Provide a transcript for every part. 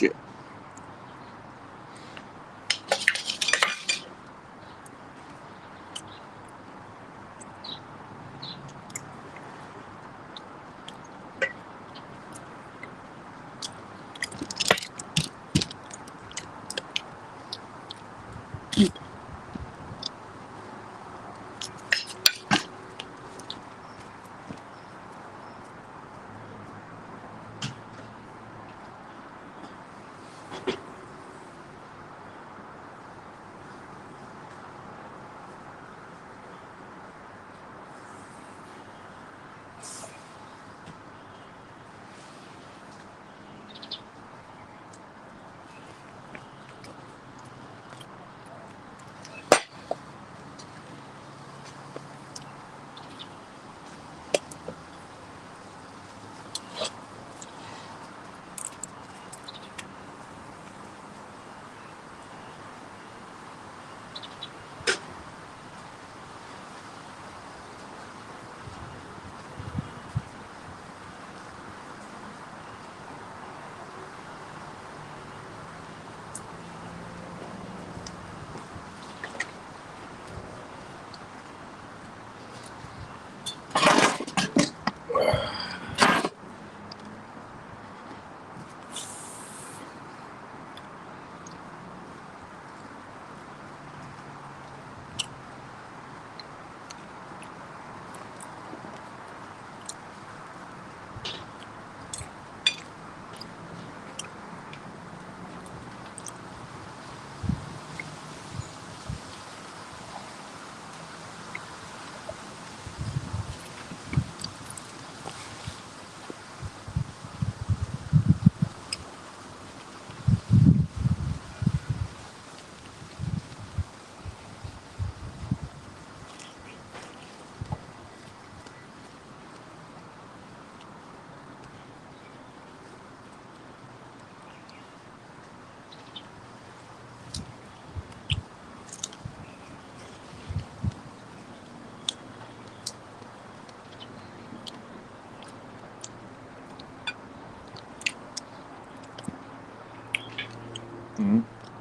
shit.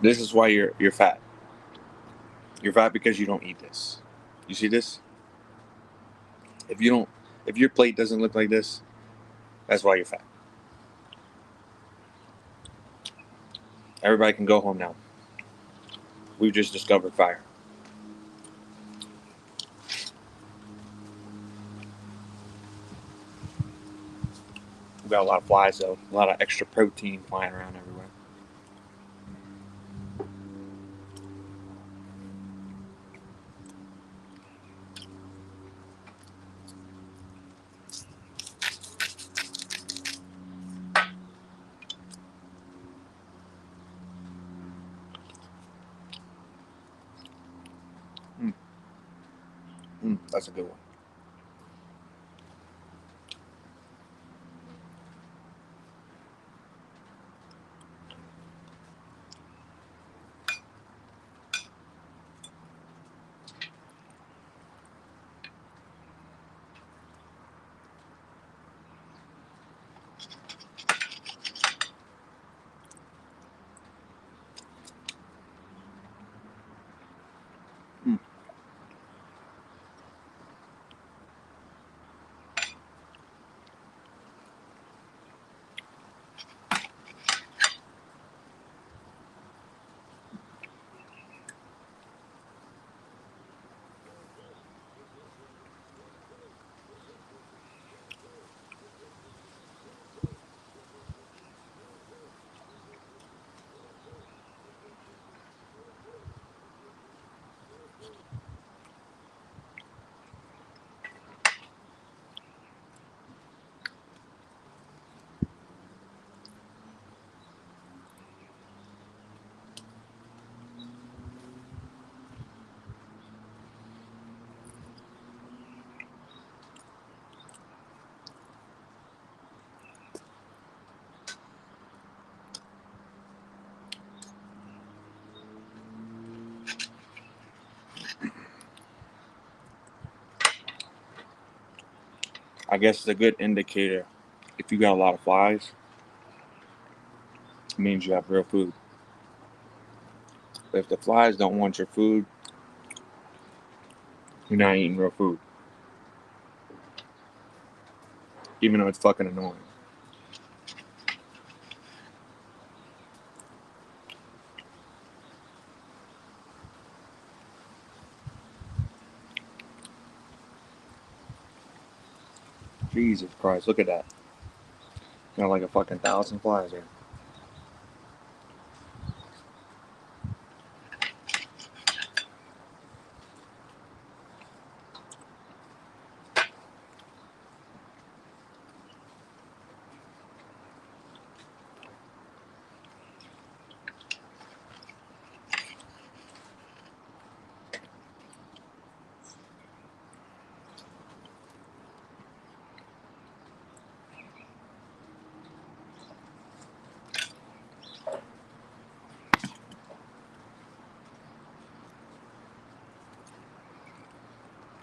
This is why you're fat. You're fat because you don't eat this. You see this? If your plate doesn't look like this, that's why you're fat. Everybody can go home now. We've just discovered fire. We got a lot of flies though. A lot of extra protein flying around everywhere. That's a good one. I guess it's a good indicator if you got a lot of flies. means you have real food. But if the flies don't want your food, you're not eating real food. Even though it's fucking annoying. Jesus Christ, look at that. Got like a fucking 1,000 flies here.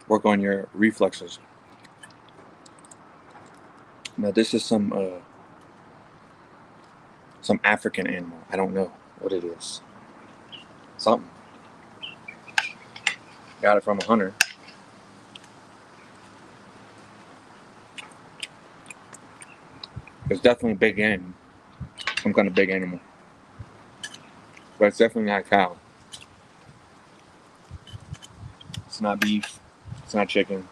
Work on your reflexes. Now this is some African animal. I don't know what it is. Something. Got it from a hunter. It's definitely big game. Some kind of big animal. But it's definitely not a cow. It's not beef. It's not chicken.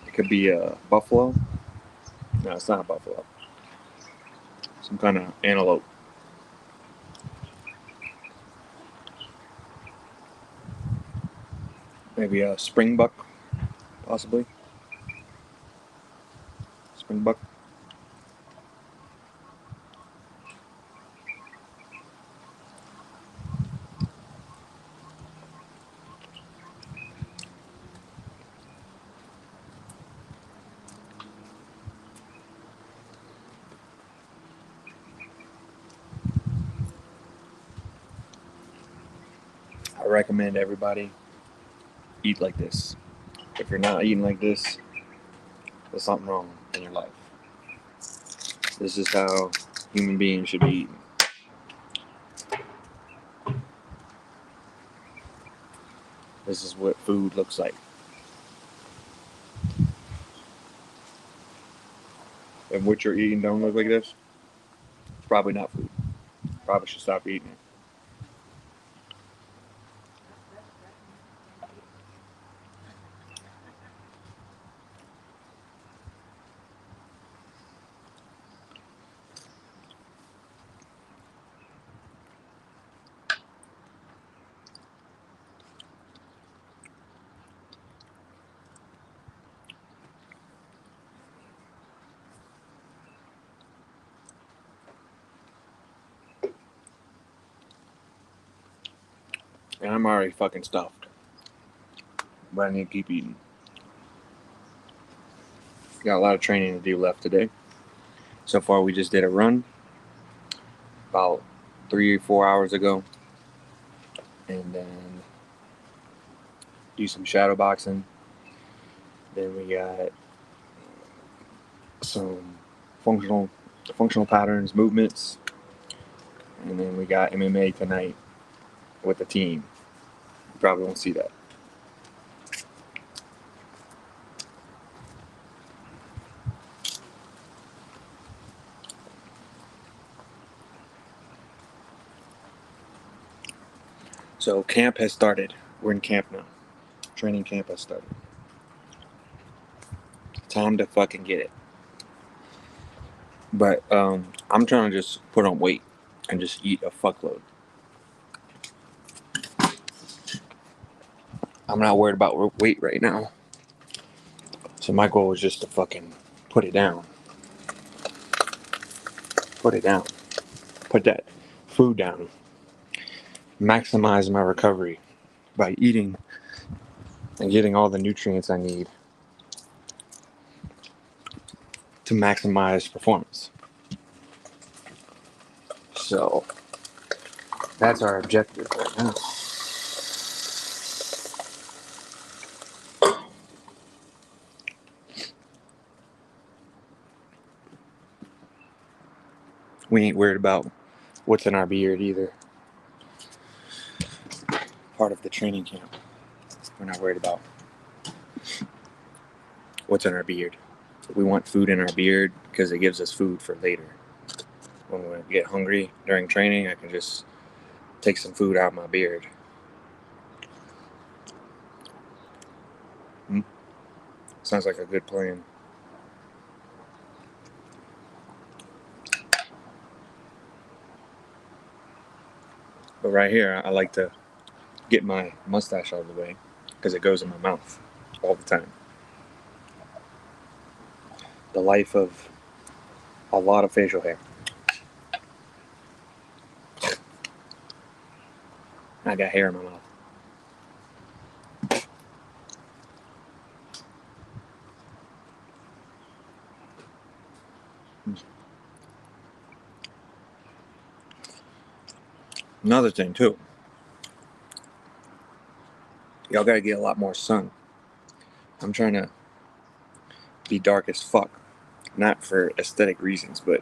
It could be a buffalo. No, it's not a buffalo. Some kind of antelope. Maybe a springbuck, possibly. Springbuck. I recommend everybody eat like this. If you're not eating like this, there's something wrong in your life. This is how human beings should be eating. This is what food looks like. If what you're eating don't look like this, it's probably not food. Probably should stop eating it. And I'm already fucking stuffed. But I need to keep eating. Got a lot of training to do left today. So far, we just did a run about 3 or 4 hours ago. And then do some shadow boxing. Then we got some functional patterns, movements. And then we got MMA tonight with the team. You probably won't see that. So camp has started. We're in camp now. Training camp has started. Time to fucking get it. But I'm trying to just put on weight and just eat a fuckload. I'm not worried about weight right now. So my goal is just to fucking put it down. Put it down. Put that food down. Maximize my recovery by eating and getting all the nutrients I need to maximize performance. So that's our objective right now. We ain't worried about what's in our beard either. Part of the training camp. We're not worried about what's in our beard. We want food in our beard because it gives us food for later. When we get hungry during training, I can just take some food out of my beard. Sounds like a good plan. But right here, I like to get my mustache out of the way because it goes in my mouth all the time. The life of a lot of facial hair. I got hair in my mouth. Another thing too, y'all gotta get a lot more sun. I'm trying to be dark as fuck, not for aesthetic reasons, but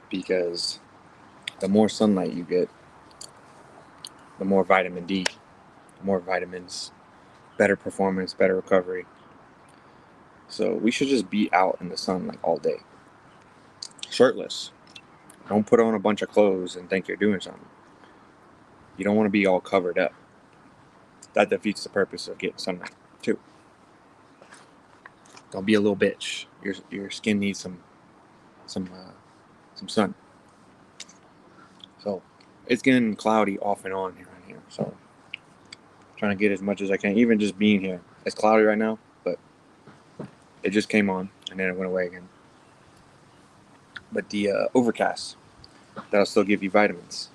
because the more sunlight you get, the more vitamin D, the more vitamins, better performance, better recovery. So we should just be out in the sun like all day, shirtless. Don't put on a bunch of clothes and think you're doing something. You don't want to be all covered up. That defeats the purpose of getting sunlight too. Don't be a little bitch. Your skin needs some sun. So it's getting cloudy off and on here. So trying to get as much as I can. Even just being here, it's cloudy right now, but it just came on and then it went away again. But the overcast, that'll still give you vitamins.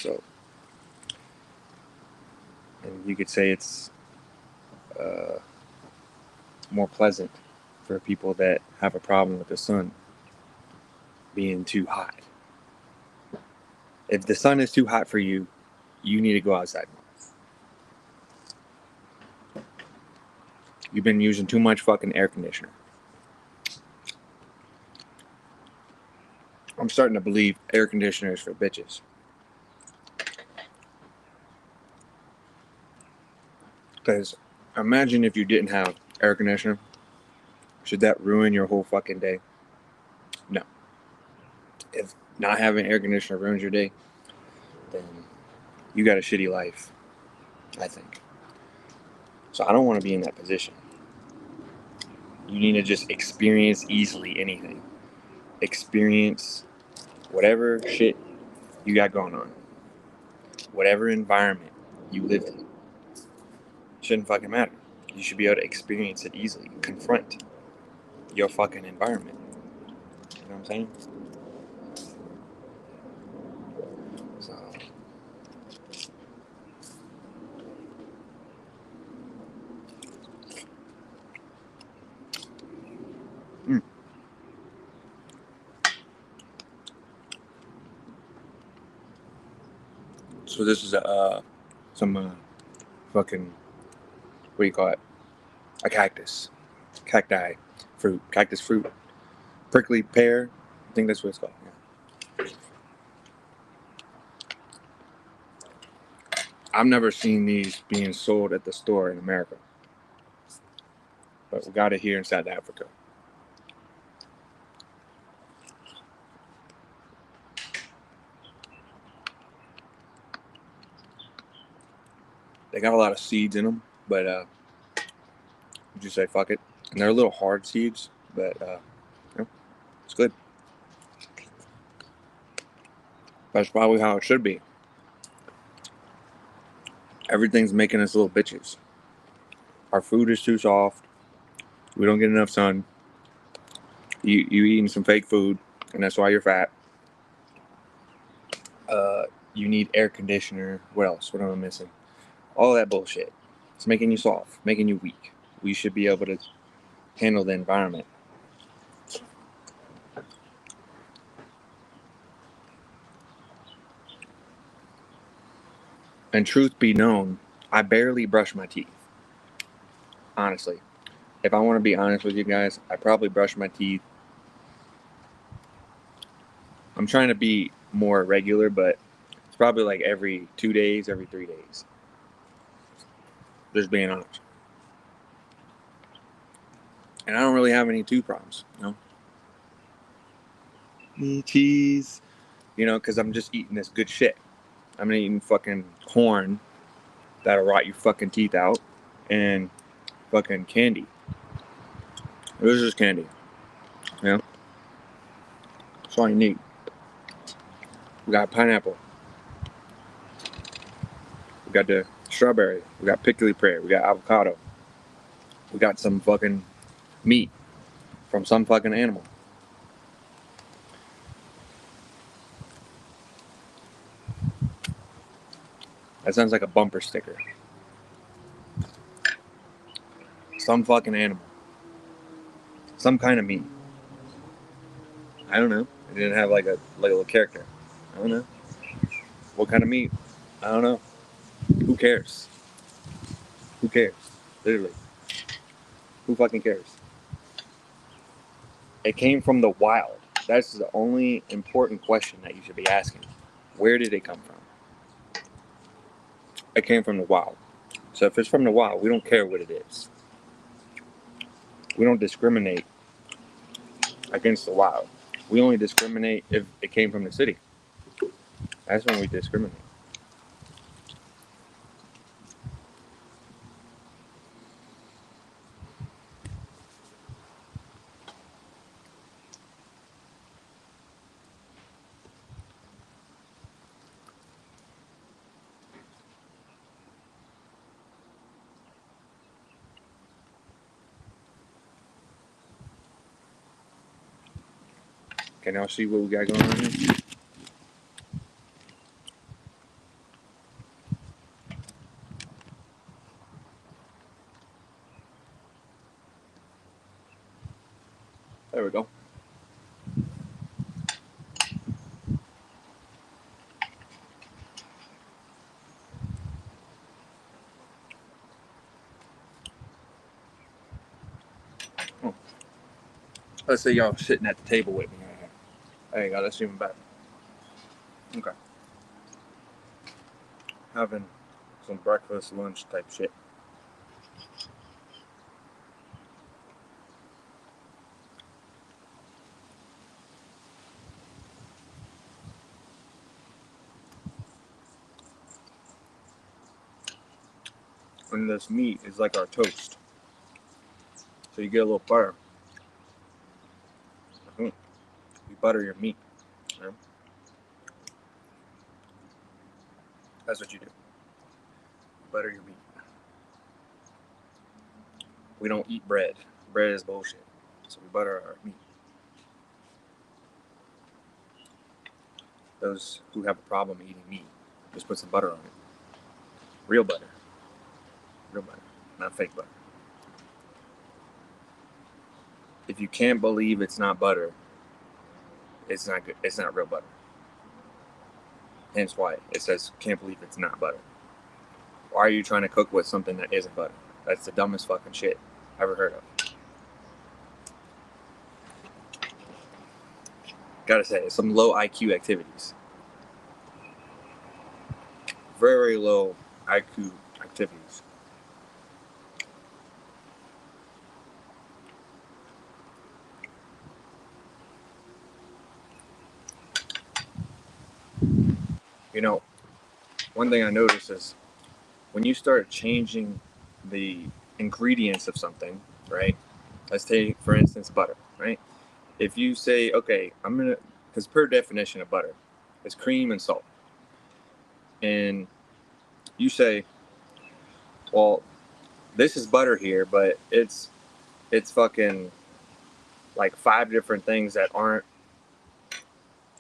So, and you could say it's more pleasant for people that have a problem with the sun being too hot. If the sun is too hot for you, you need to go outside more. You've been using too much fucking air conditioner. I'm starting to believe air conditioners for bitches. Because imagine if you didn't have air conditioner. Should that ruin your whole fucking day? No. If not having air conditioner ruins your day, then you got a shitty life, I think. So I don't want to be in that position. You need to just experience easily anything. Experience whatever shit you got going on. Whatever environment you live in. Shouldn't fucking matter. You should be able to experience it easily. Confront your fucking environment. You know what I'm saying? So So this is some fucking, what do you call it? A cactus. Cacti fruit. Cactus fruit. Prickly pear. I think that's what it's called. Yeah. I've never seen these being sold at the store in America. But we got it here in South Africa. They got a lot of seeds in them, but you just say fuck it. And they're a little hard seeds, but it's good. That's probably how it should be. Everything's making us little bitches. Our food is too soft. We don't get enough sun. You eating some fake food, and that's why you're fat. You need air conditioner. What else? What am I missing? All that bullshit. It's making you soft, making you weak. We should be able to handle the environment. And truth be known, I barely brush my teeth. Honestly. If I want to be honest with you guys, I probably brush my teeth I'm trying to be more regular, but it's probably like every 2 days, every 3 days. Just being honest. And I don't really have any tooth problems, you know? Cheese, you know, because I'm just eating this good shit. I'm eating fucking corn that'll rot your fucking teeth out, and fucking candy. This is just candy, you know? That's all you need. We got pineapple. We got the strawberry. We got pickly pear. We got avocado. We got some fucking meat from some fucking animal. That sounds like a bumper sticker. Some fucking animal. Some kind of meat. I don't know. It didn't have like a little character. I don't know. What kind of meat? I don't know. Who cares? Who cares? Literally. Who fucking cares? It came from the wild. That's the only important question that you should be asking. Where did it come from? It came from the wild. So if it's from the wild, we don't care what it is. We don't discriminate against the wild. We only discriminate if it came from the city. That's when we discriminate. Can y'all see what we got going on here? There we go. Oh. Let's say y'all sitting at the table with me right here. There you go. That's even better. Okay. Having some breakfast, lunch type shit. And this meat is like our toast. So you get a little butter. You butter your meat. You know? That's what you do. Butter your meat. We don't eat bread. Bread is bullshit. So we butter our meat. Those who have a problem eating meat, just put some butter on it. Real butter. Real butter. Not fake butter. If you can't believe it's not butter, it's not good. It's not real butter. Hence why it says can't believe it's not butter. Why are you trying to cook with something that isn't butter? That's the dumbest fucking shit I've ever heard of. Gotta say, it's some low IQ activities. Very low IQ activities. You know, one thing I noticed is when you start changing the ingredients of something, right? Let's take, for instance, butter, right? If you say, okay, because per definition of butter is cream and salt. And you say, well, this is butter here, but it's fucking like 5 different things that aren't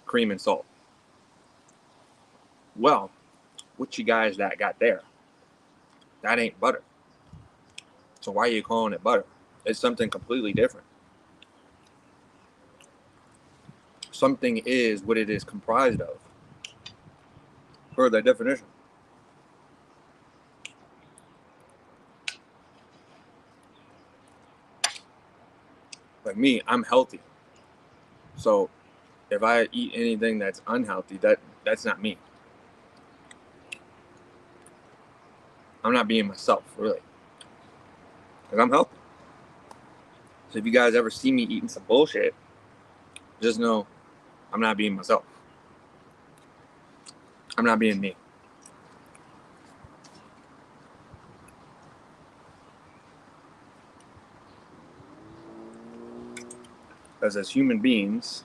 cream and salt. Well, what you guys that got there? That ain't butter. So why are you calling it butter? It's something completely different. Something is what it is comprised of, per that definition. Like me, I'm healthy. So if I eat anything that's unhealthy, that's not me. I'm not being myself, really. Because I'm healthy. So if you guys ever see me eating some bullshit, just know I'm not being myself. I'm not being me. Because as human beings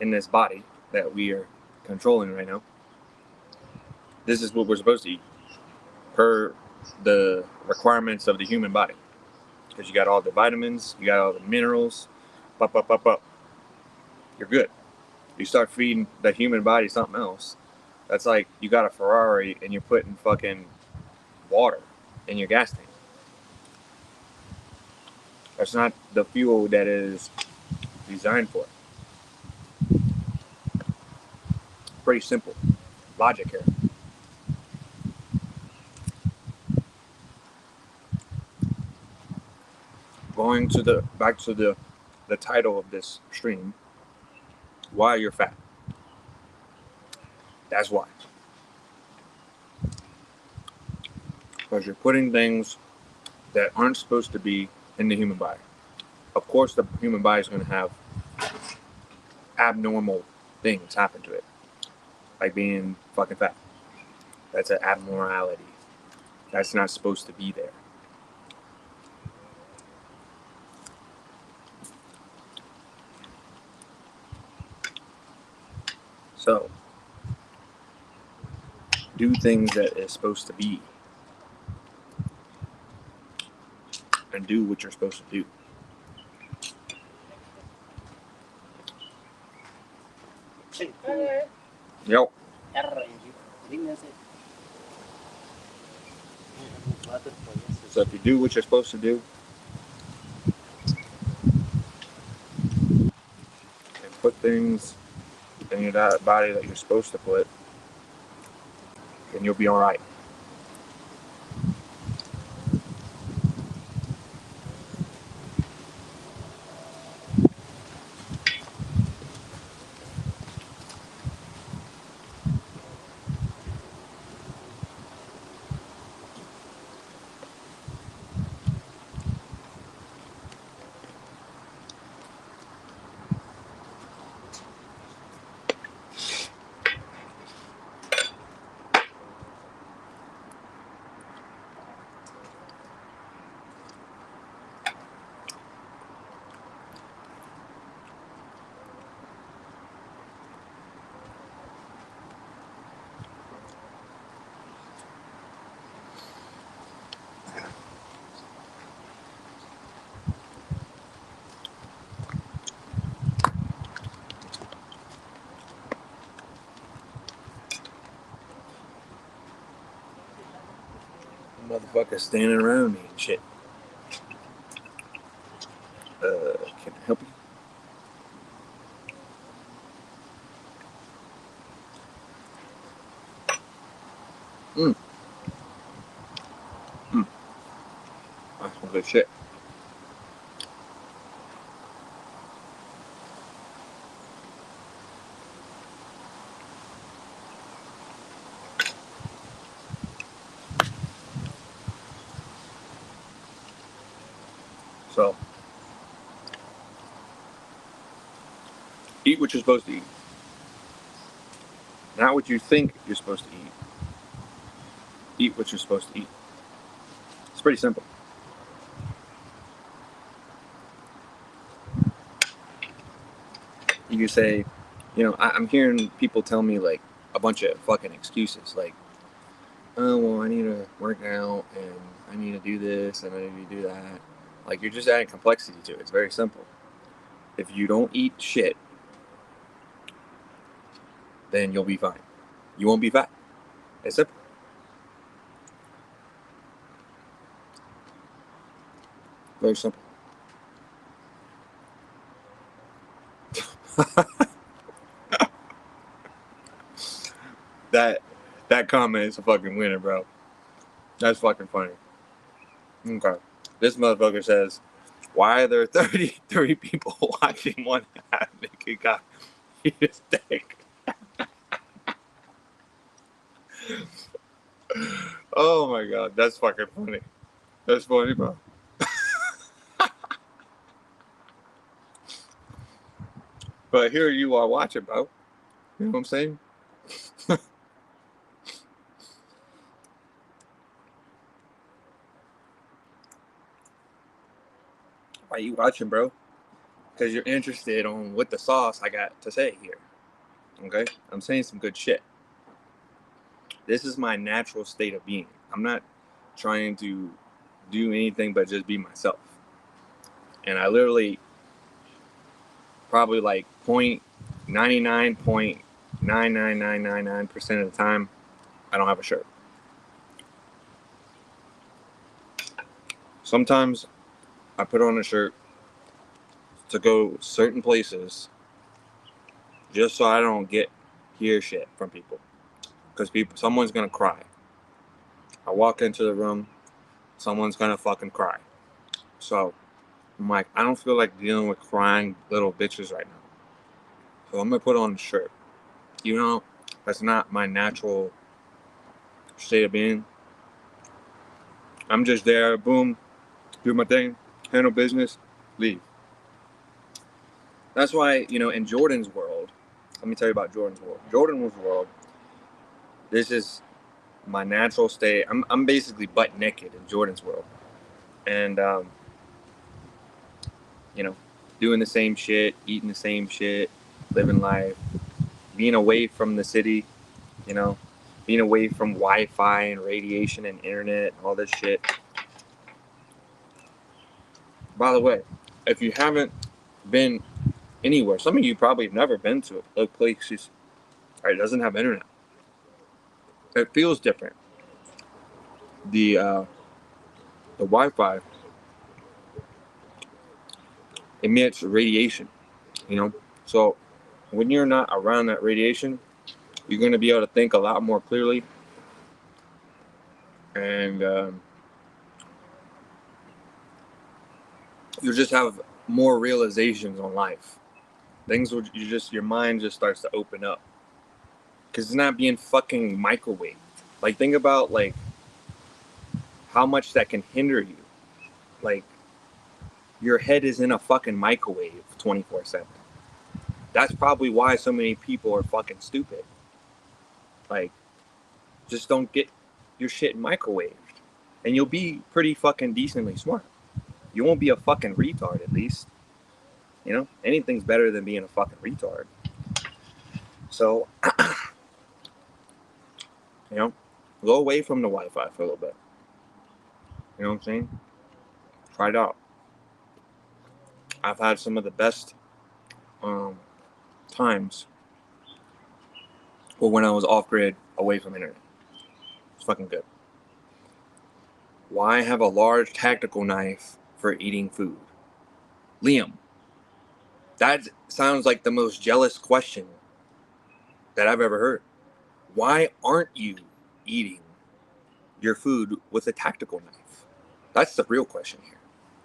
in this body that we are controlling right now, this is what we're supposed to eat per the requirements of the human body. Because you got all the vitamins, you got all the minerals, up. You're good. You start feeding the human body something else. That's like you got a Ferrari and you're putting fucking water in your gas tank. That's not the fuel that is designed for it. Pretty simple logic here. Going to back to the title of this stream, why you're fat. That's why. Because you're putting things that aren't supposed to be in the human body. Of course, the human body is going to have abnormal things happen to it, like being fucking fat. That's an abnormality. That's not supposed to be there. So, do things that is supposed to be, and do what you're supposed to do. Yep. So if you do what you're supposed to do, and put things in your body that you're supposed to put, then you'll be all right. Motherfuckers standing around me and shit. Can I help you? That's some good shit. So, eat what you're supposed to eat. Not what you think you're supposed to eat. Eat what you're supposed to eat. It's pretty simple. You can say, I'm hearing people tell me like a bunch of fucking excuses, like, oh, well, I need to work out and I need to do this and I need to do that. Like, you're just adding complexity to it. It's very simple. If you don't eat shit, then you'll be fine. You won't be fat. It's simple. Very simple. that comment is a fucking winner, bro. That's fucking funny. Okay. This motherfucker says, why are there 33 people watching one half naked guy? eat a steak. Oh my god, that's fucking funny. That's funny, bro. But here you are watching, bro. You know what I'm saying? Why you watching, bro? Because you're interested on what the sauce I got to say here. Okay? I'm saying some good shit. This is my natural state of being. I'm not trying to do anything but just be myself. And I literally probably like 99.99999% of the time, I don't have a shirt. Sometimes I put on a shirt to go certain places just so I don't hear shit from people. Because someone's gonna cry. I walk into the room, someone's gonna fucking cry. So I'm like, I don't feel like dealing with crying little bitches right now. So I'm gonna put on a shirt. You know, that's not my natural state of being. I'm just there, boom, do my thing, handle business, leave. That's why, you know, in Jordan's world, let me tell you about Jordan's world. Jordan's world, this is my natural state. I'm basically butt naked in Jordan's world. And, you know, doing the same shit, eating the same shit, living life, being away from the city, you know, being away from Wi-Fi and radiation and internet and all this shit. By the way, if you haven't been anywhere, some of you probably have never been to a place that doesn't have internet. It feels different. The Wi-Fi emits radiation, you know. So when you're not around that radiation, you're going to be able to think a lot more clearly, and you'll just have more realizations on life. Your mind just starts to open up because it's not being fucking microwaved. Like, think about like how much that can hinder you. Like, your head is in a fucking microwave 24/7. That's probably why so many people are fucking stupid. Like, just don't get your shit microwaved, and you'll be pretty fucking decently smart. You won't be a fucking retard, at least. You know, anything's better than being a fucking retard. So, you know, go away from the Wi-Fi for a little bit. You know what I'm saying? Try it out. I've had some of the best times when I was off grid, away from internet. It's fucking good. Why have a large tactical knife for eating food? Liam, that sounds like the most jealous question that I've ever heard. Why aren't you eating your food with a tactical knife? That's the real question here.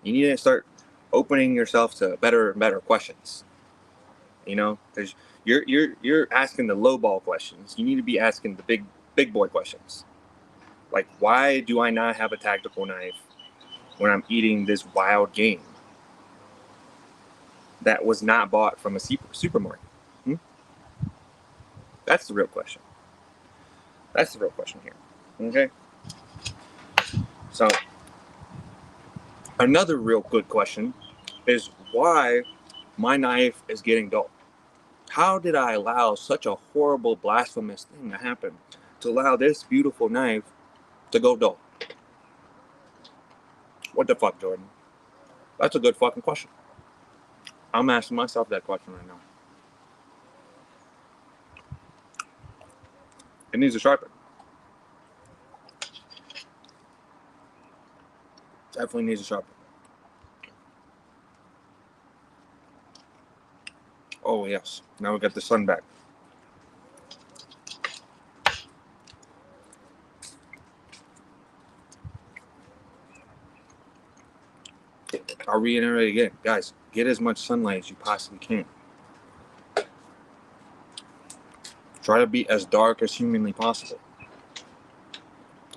You need to start opening yourself to better and better questions. You know, because you're asking the low ball questions. You need to be asking the big boy questions. Like, why do I not have a tactical knife when I'm eating this wild game that was not bought from a supermarket? That's the real question. That's the real question here. Okay? So, another real good question is why my knife is getting dull. How did I allow such a horrible, blasphemous thing to happen to allow this beautiful knife to go dull? What the fuck, Jordan? That's a good fucking question. I'm asking myself that question right now. It needs to sharpen. Definitely needs to sharpen. Oh, yes. Now we got the sun back. I'll reiterate again. Guys, get as much sunlight as you possibly can. Try to be as dark as humanly possible.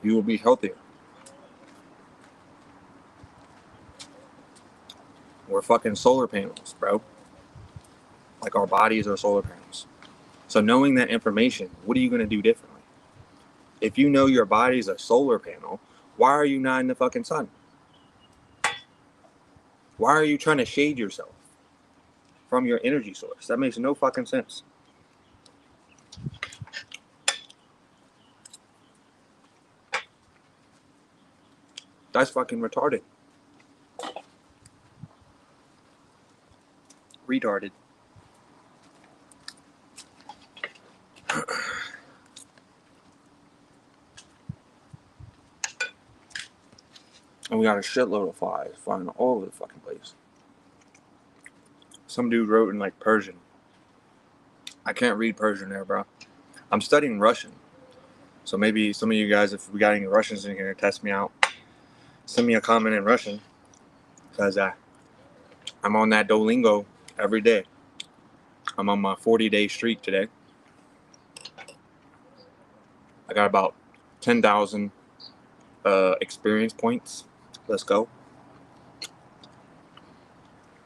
You will be healthier. We're fucking solar panels, bro. Like our bodies are solar panels. So knowing that information, what are you going to do differently? If you know your body's a solar panel, why are you not in the fucking sun? Why are you trying to shade yourself from your energy source? That makes no fucking sense. That's fucking retarded. Retarded. And we got a shitload of flies flying all over the fucking place. Some dude wrote in like Persian. I can't read Persian there, bro. I'm studying Russian. So maybe some of you guys, if we got any Russians in here, test me out. Send me a comment in Russian. Because I'm on that Duolingo every day. I'm on my 40-day streak today. I got about 10,000 experience points. Let's go.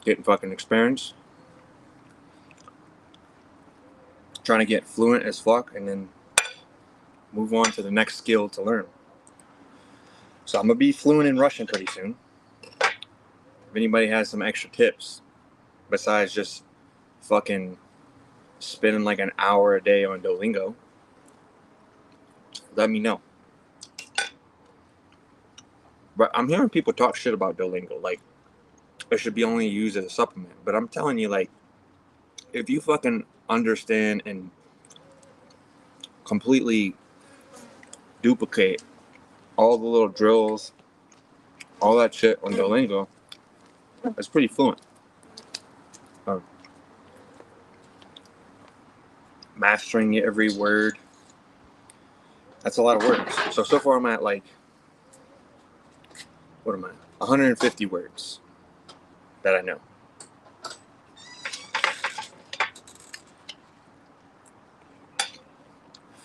Getting fucking experience. Trying to get fluent as fuck and then move on to the next skill to learn. So I'm going to be fluent in Russian pretty soon. If anybody has some extra tips besides just fucking spending like an hour a day on Duolingo, let me know. But I'm hearing people talk shit about Duolingo, like it should be only used as a supplement. But I'm telling you, like, if you fucking understand and completely duplicate all the little drills, all that shit on Duolingo, it's pretty fluent. Mastering every word. That's a lot of words. So far I'm at like, what am I? 150 words that I know.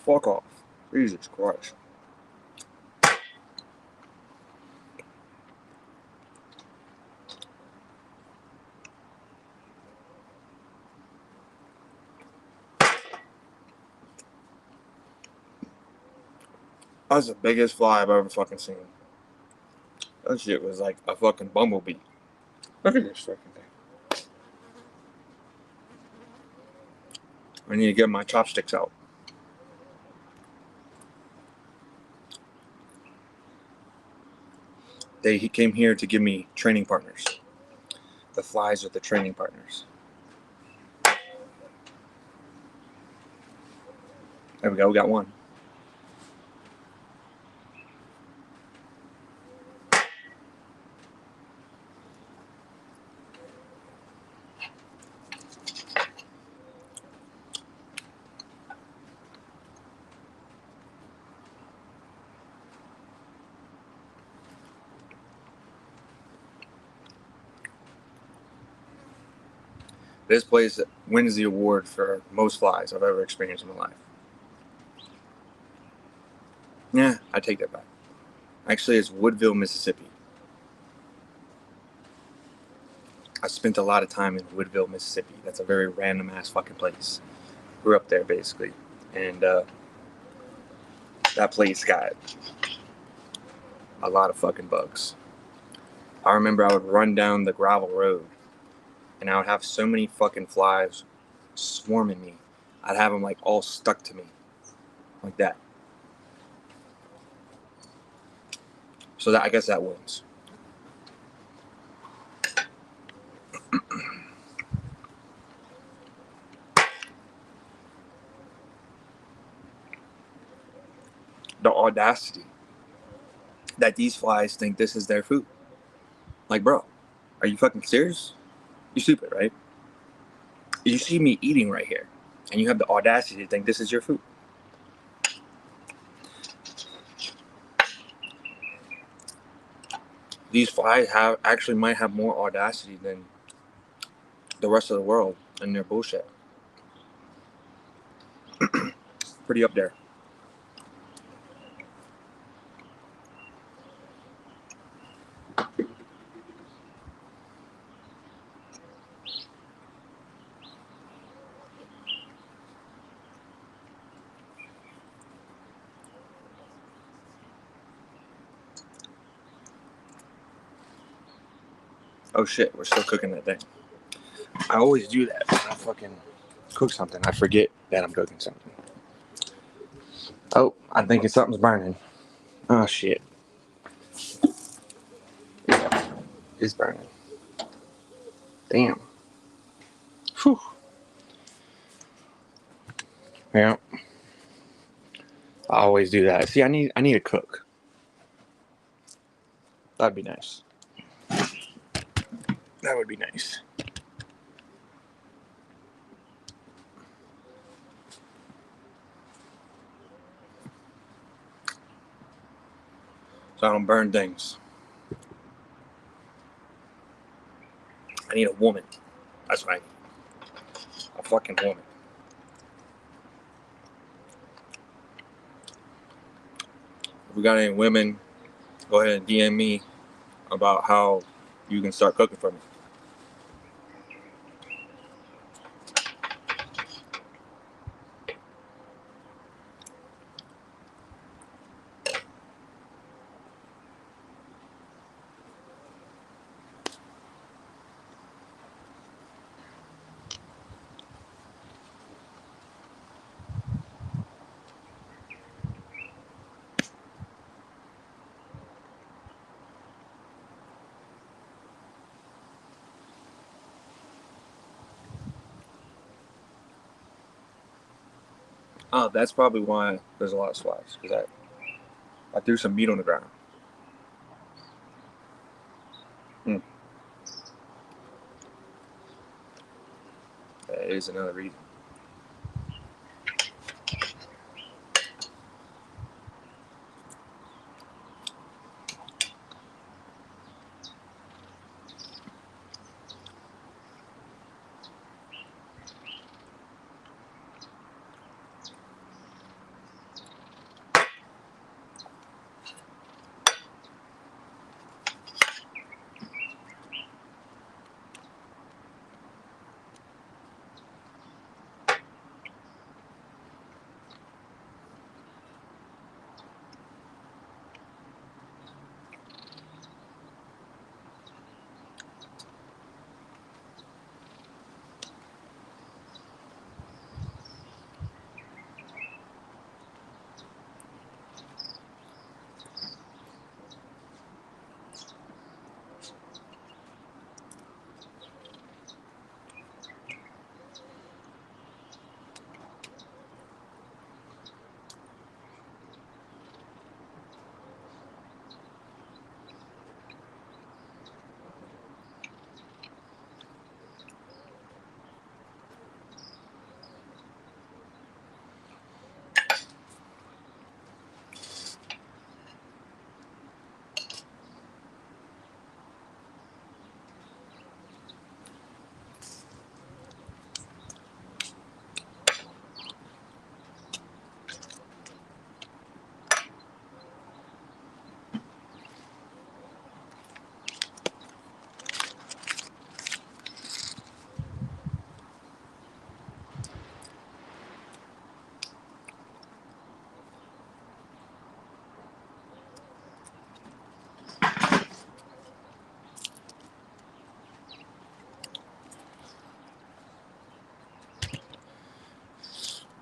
Fuck off. Jesus Christ. That's the biggest fly I've ever fucking seen. That shit was like a fucking bumblebee. Look at this fucking thing. I need to get my chopsticks out. He came here to give me training partners. The flies are the training partners. There we go, we got one. This place wins the award for most flies I've ever experienced in my life. Yeah, I take that back. Actually, it's Woodville, Mississippi. I spent a lot of time in Woodville, Mississippi. That's a very random ass fucking place. Grew up there basically. And that place got a lot of fucking bugs. I remember I would run down the gravel road and I would have so many fucking flies swarming me. I'd have them like all stuck to me. Like that. So that, I guess that wins. The audacity that these flies think this is their food. Like, bro, are you fucking serious? You're stupid, right? You see me eating right here, and you have the audacity to think this is your food. These flies might have more audacity than the rest of the world and their bullshit. Pretty up there. Oh shit, we're still cooking that thing. I always do that when I fucking cook something. I forget that I'm cooking something. Oh, I'm thinking something's burning. Oh shit. Yeah, it's burning. Damn. Whew. Yeah. I always do that. See, I need to cook. That'd be nice. That would be nice. So I don't burn things. I need a woman. That's what I need. A fucking woman. If we got any women, go ahead and DM me about how you can start cooking for me. Oh, that's probably why there's a lot of flies. Because I threw some meat on the ground. That is another reason.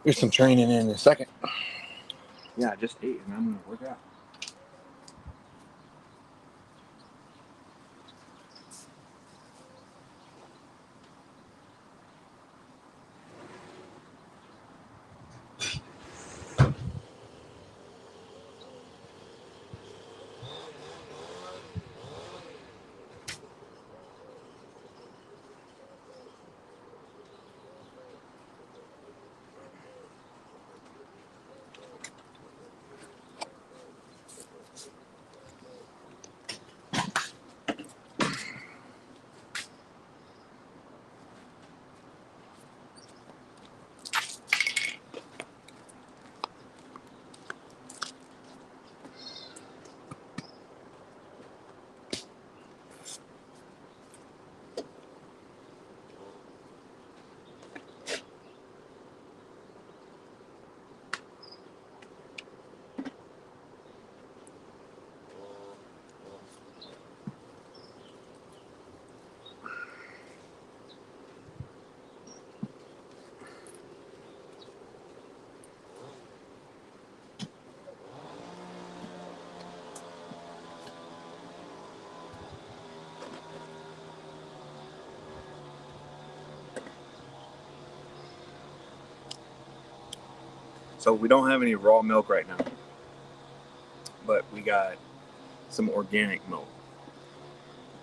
There's some training in a second. Yeah, I just ate and I'm going to work out. So we don't have any raw milk right now, but we got some organic milk,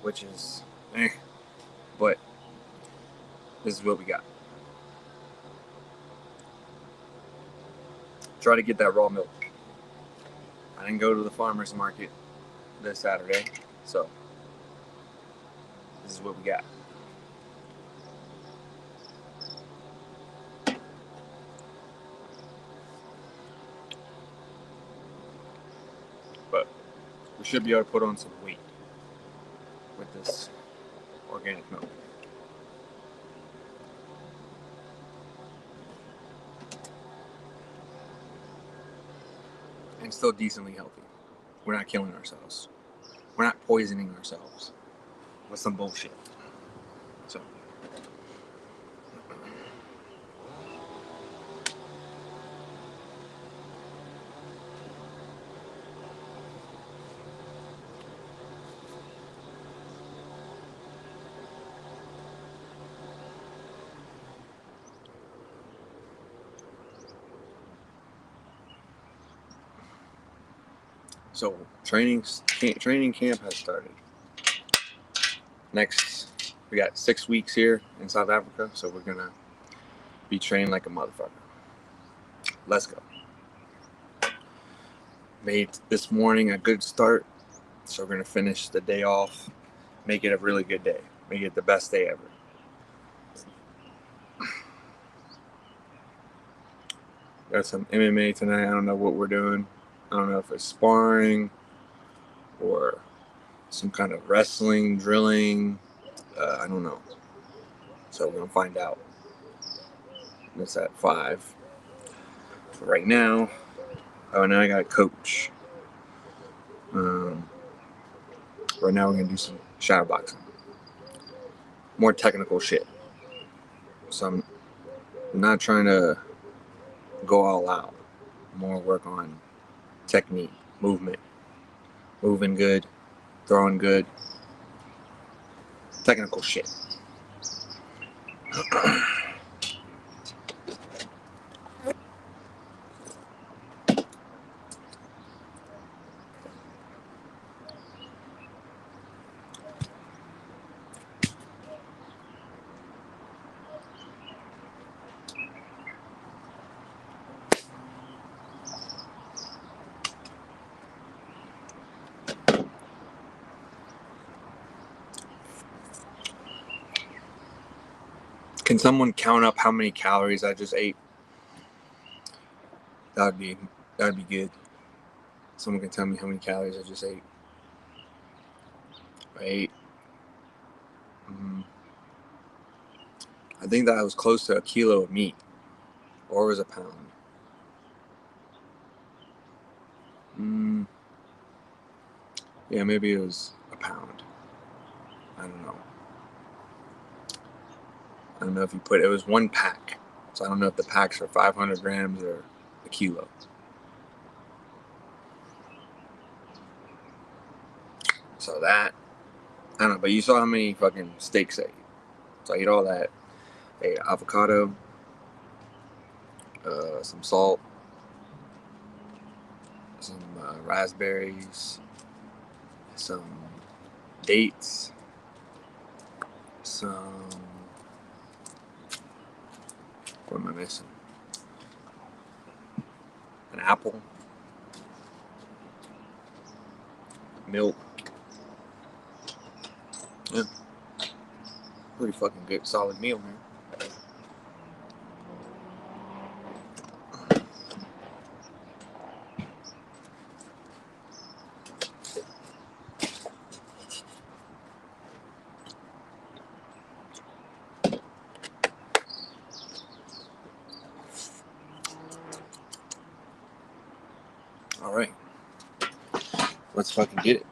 which is but this is what we got. Try to get that raw milk. I didn't go to the farmer's market this Saturday, so this is what we got. But we should be able to put on some weight with this organic milk. And still decently healthy. We're not killing ourselves. We're not poisoning ourselves with some bullshit. So training camp has started. Next, we got 6 weeks here in South Africa, so we're gonna be trained like a motherfucker. Let's go. Made this morning a good start, so we're gonna finish the day off, make it a really good day, make it the best day ever. Got some MMA tonight. I don't know what we're doing. I don't know if it's sparring or some kind of wrestling, drilling. I don't know. So we're gonna find out. It's at 5. So right now, now I got a coach. Right now we're gonna do some shadow boxing, more technical shit. So I'm not trying to go all out. More work on technique, movement, moving good, throwing good, technical shit. Can someone count up how many calories I just ate? That'd be good. Someone can tell me how many calories I just ate. I ate. I think that was close to a kilo of meat, or it was a pound. Yeah, maybe it was a pound. I don't know. I don't know if you put it was 1 pack, so I don't know if the packs are 500 grams or a kilo. So that, I don't know, but you saw how many fucking steaks I ate. So I ate all that. I ate avocado, some salt, some raspberries, some dates, some, what am I missing? An apple, milk. Yeah. Pretty fucking good, solid meal, man. All right. Let's fucking get it.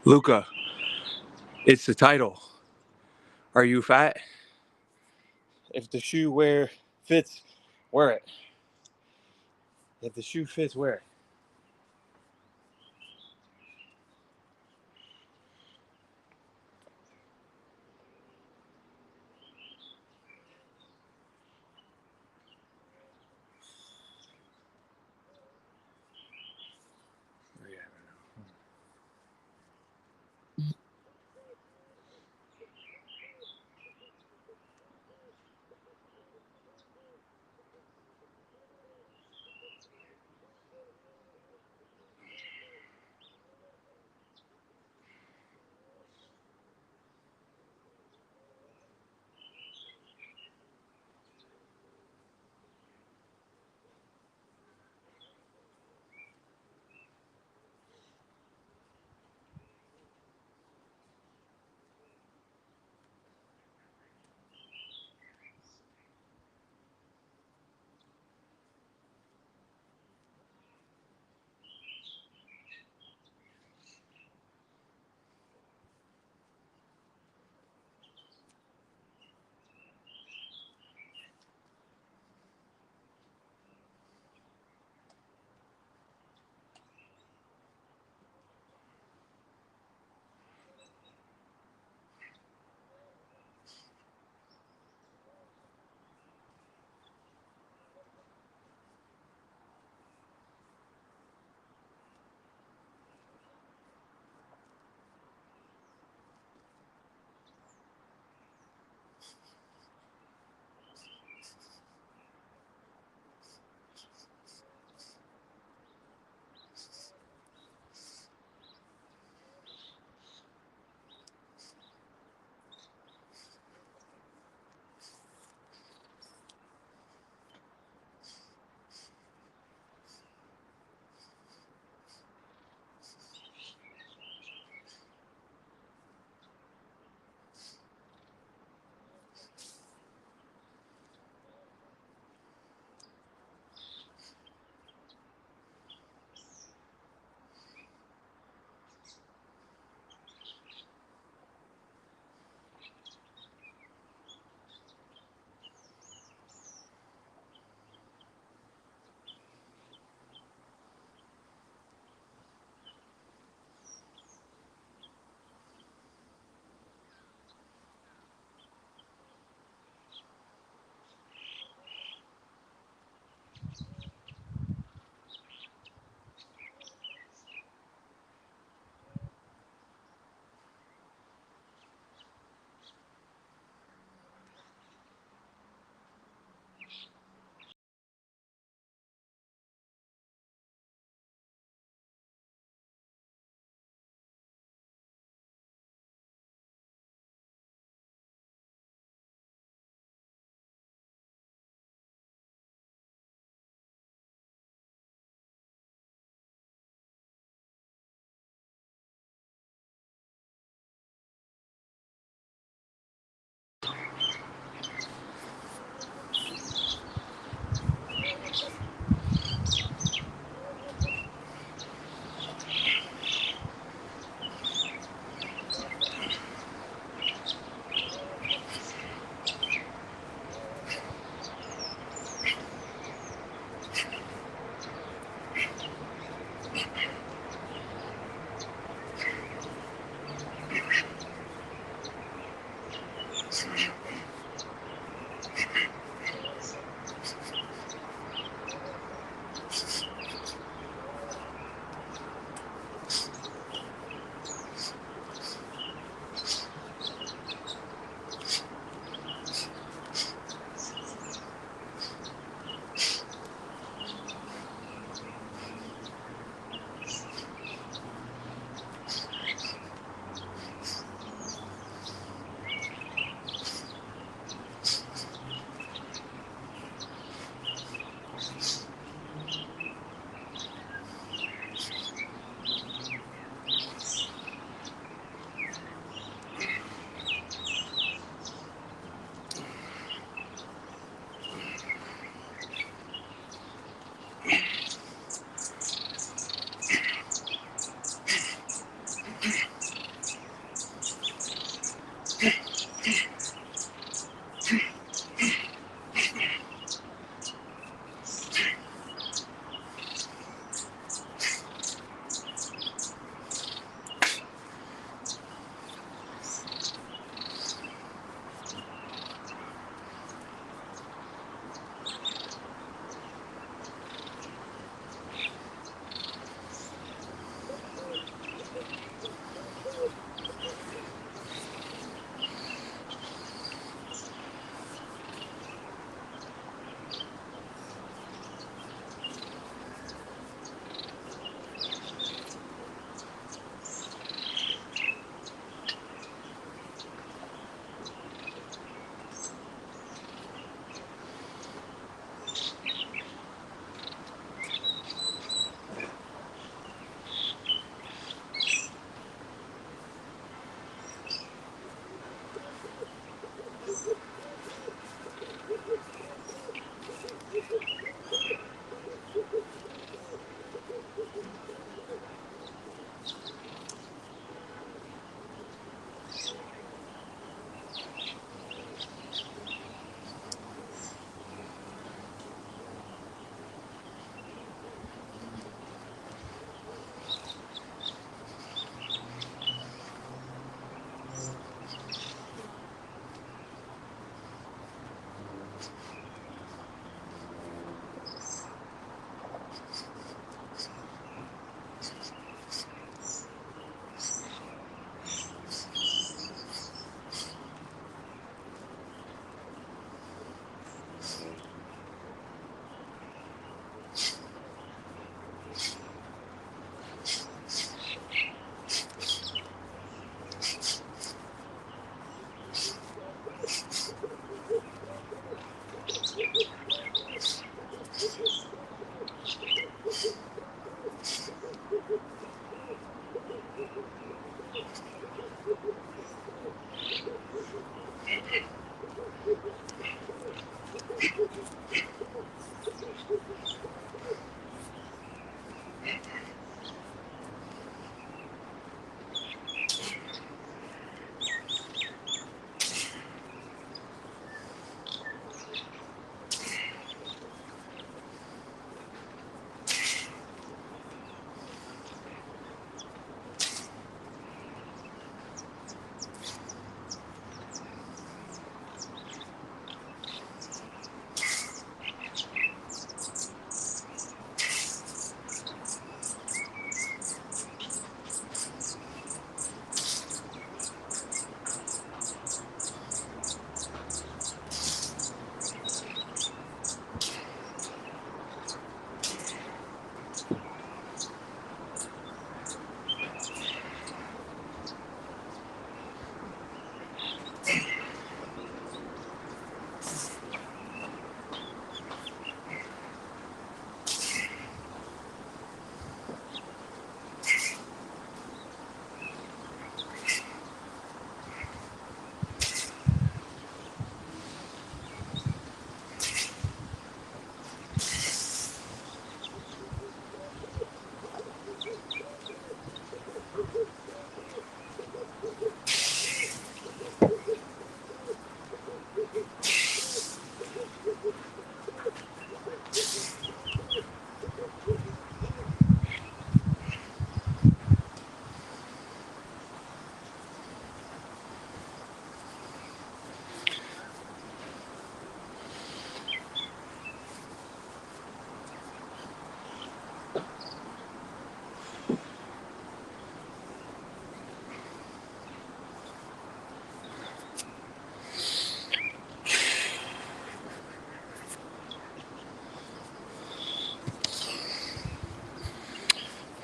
Luca, it's the title. Are you fat? If the shoe fits, wear it. If the shoe fits, wear it.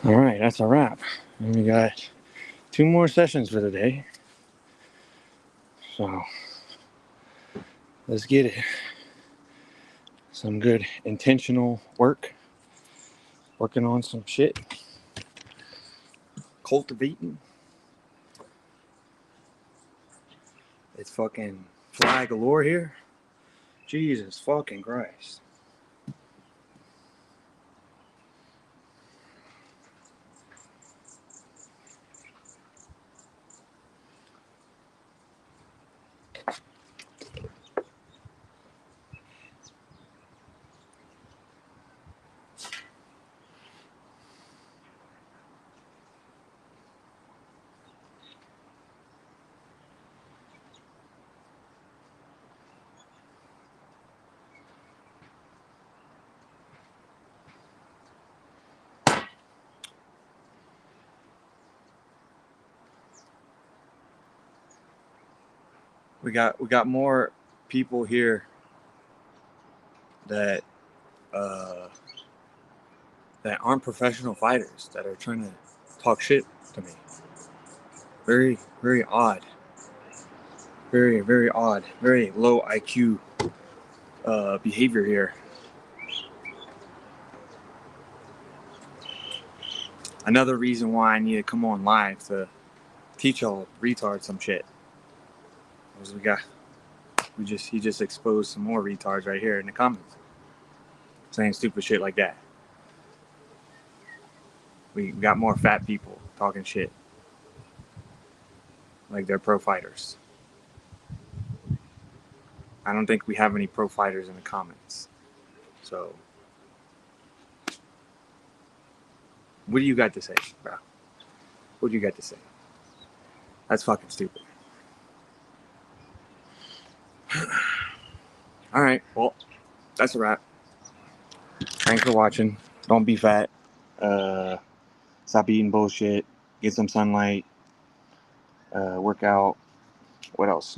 All right, that's a wrap. And we got 2 more sessions for the day. So let's get it. Some good intentional work. Working on some shit. Cultivating. It's fucking fly galore here. Jesus fucking Christ. We got more people here that that aren't professional fighters that are trying to talk shit to me. Very, very odd. Very, very odd. Very low IQ behavior here. Another reason why I need to come on live to teach y'all retards some shit. Because he just exposed some more retards right here in the comments. Saying stupid shit like that. We got more fat people talking shit. Like they're pro fighters. I don't think we have any pro fighters in the comments. So, what do you got to say, bro? What do you got to say? That's fucking stupid. Alright, well, that's a wrap. Thanks for watching. Don't be fat. Stop eating bullshit. Get some sunlight. Work out. What else?